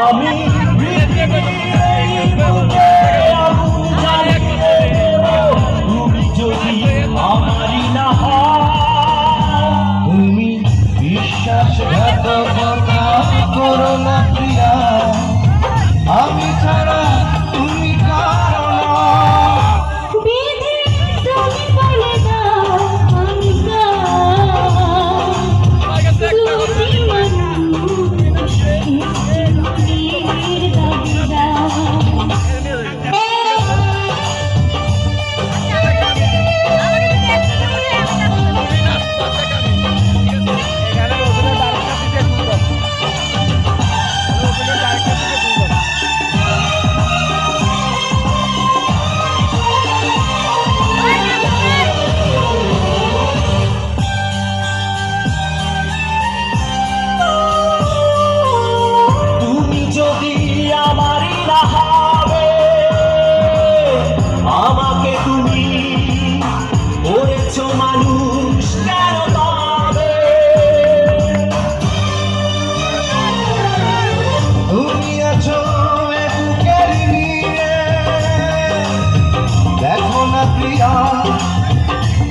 আমি তুমি যদি আমারই না তুমি বিশ্বাসঘাতকতা করো না প্রিয়া, আমি ছাড়া তুমি কারো না।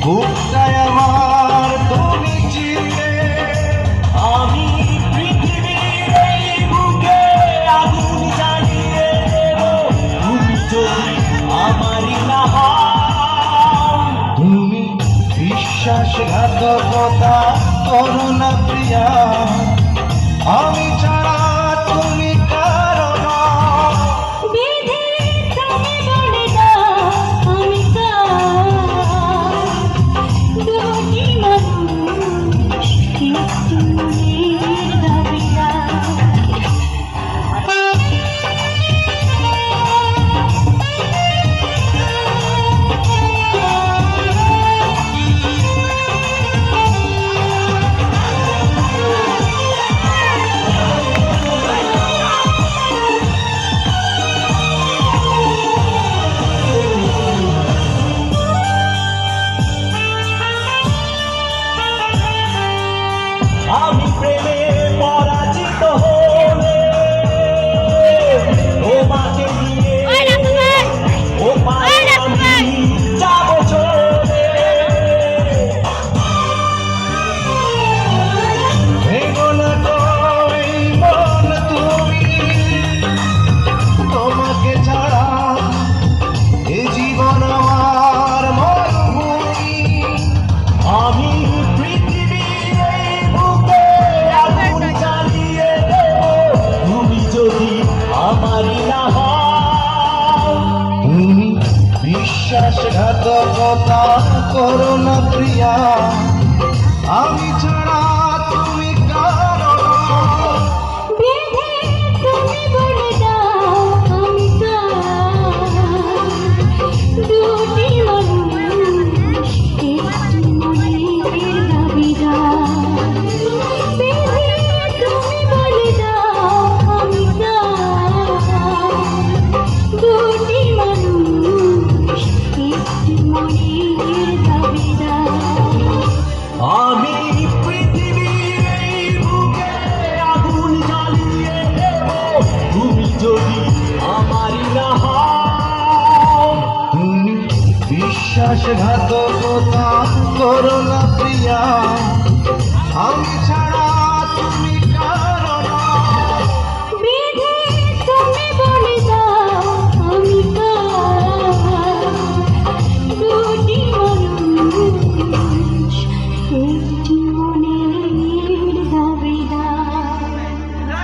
বুকটায় আমার তুমি চিনলে, আমি পৃথিবীর এই বুকে আগুন জ্বালিয়ে দেব তুমি যদি আমারই না হও। তুমি বিশ্বাসঘাতকতা করো না প্রিয়া, আমি ছাড়া তুমি কারো না। আমি প্রেমে পরাজিত হলে তোমাকে নিয়ে ও আমি যাব চলে। ভেঙো না কই মন তুমি, তোমাকে ছাড়া এ জীবন আমার মরুভূমি। আমি তুমি বিশ্বাসঘাতকতা করো না প্রিয়া, আমি ছাড়া তুমি কারো না। আমি পৃথিবীর এই বুকে আগুন জ্বালিয়ে দেব তুমি যদি আমারই না হও। তুমি বিশ্বাসঘাতকতা করো না প্রিয়া, আমি